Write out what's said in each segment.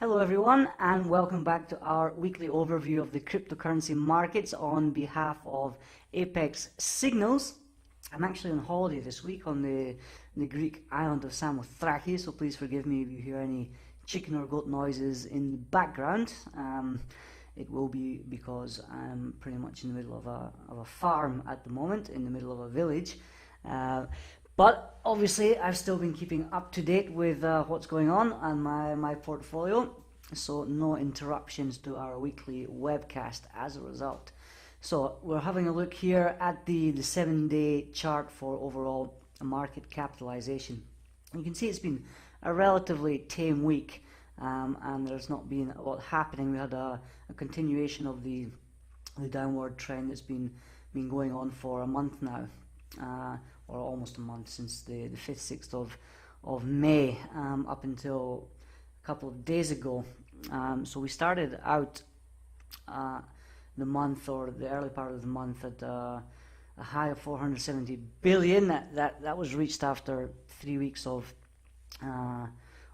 Hello everyone, and welcome back to our weekly overview of the cryptocurrency markets on behalf of Apex Signals. I'm actually on holiday this week on the Greek island of Samothraki, so please forgive me if you hear any chicken or goat noises in the background. It will be because I'm pretty much in the middle of a farm at the moment, in the middle of a village. But obviously I've still been keeping up to date with what's going on my portfolio, so no interruptions to our weekly webcast as a result. So we're having a look here at the 7-day chart for overall market capitalization. You can see it's been a relatively tame week, and there's not been a lot happening. We had a continuation of the downward trend that's been going on for a month now. Or almost a month, since the 5th, 6th of May, up until a couple of days ago. So we started out the month, or the early part of the month, at a high of 470 billion. That was reached after 3 weeks of a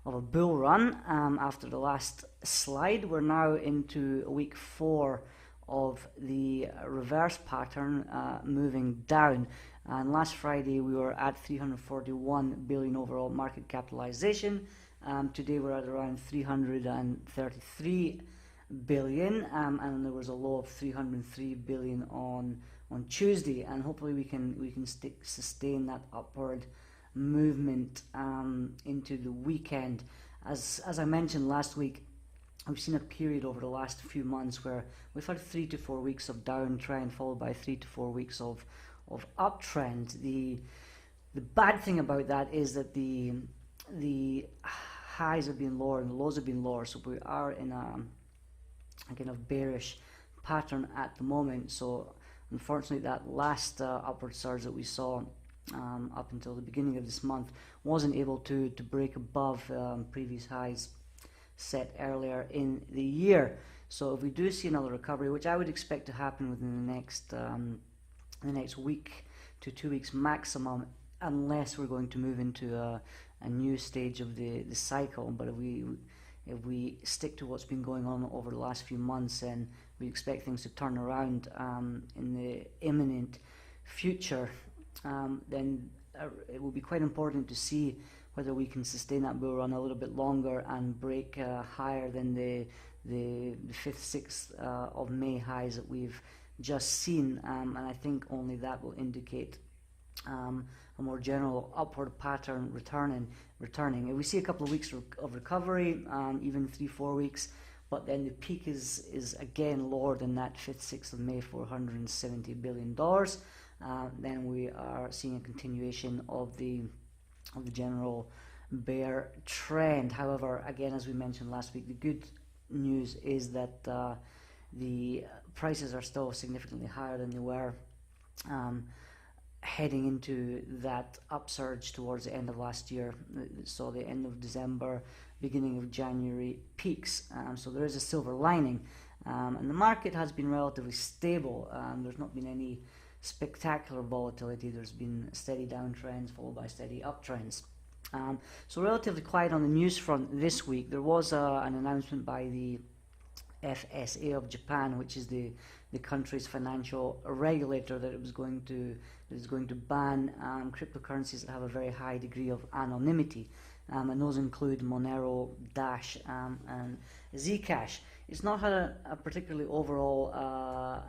bull run. After the last slide, we're now into week 4 of the reverse pattern, moving down. And last Friday we were at 341 billion overall market capitalization. Today we're at around 333 billion, and there was a low of 303 billion on Tuesday, and hopefully we can sustain that upward movement into the weekend. As I mentioned last week, we've seen a period over the last few months where we've had 3 to 4 weeks of downtrend followed by 3 to 4 weeks of uptrend. The bad thing about that is that the highs have been lower and the lows have been lower, so we are in a kind of bearish pattern at the moment. So unfortunately that last upward surge that we saw up until the beginning of this month wasn't able to break above previous highs set earlier in the year. So if we do see another recovery, which I would expect to happen within the next week to 2 weeks maximum, unless we're going to move into a new stage of the cycle. But if we stick to what's been going on over the last few months, and we expect things to turn around in the imminent future, then it will be quite important to see whether we can sustain that bull run a little bit longer and break higher than the 5th, 6th of May highs that we've just seen, and I think only that will indicate a more general upward pattern returning. If we see a couple of weeks of recovery, even 3-4 weeks, but then the peak is again lower than that 5th, 6th of May, $470 billion, then we are seeing a continuation of the general bear trend. However, again, as we mentioned last week, the good news is that the prices are still significantly higher than they were heading into that upsurge towards the end of last year. So the end of December, beginning of January peaks. So there is a silver lining, and the market has been relatively stable. There's not been any spectacular volatility. There's been steady downtrends followed by steady uptrends. So relatively quiet on the news front this week. There was an announcement by the FSA of Japan, which is the country's financial regulator, that it is going to ban cryptocurrencies that have a very high degree of anonymity, and those include Monero, Dash, and Zcash. It's not had a particularly overall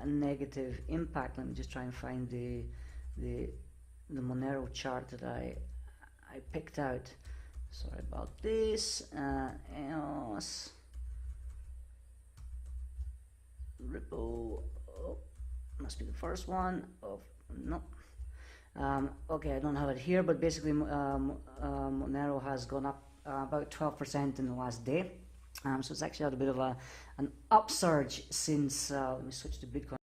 negative impact. Let me just try and find the Monero chart that I picked out. Sorry about this. EOS, Ripple, must be the first one. No. Okay, I don't have it here, but basically Monero has gone up about 12% in the last day. So it's actually had a bit of an upsurge since, let me switch to Bitcoin.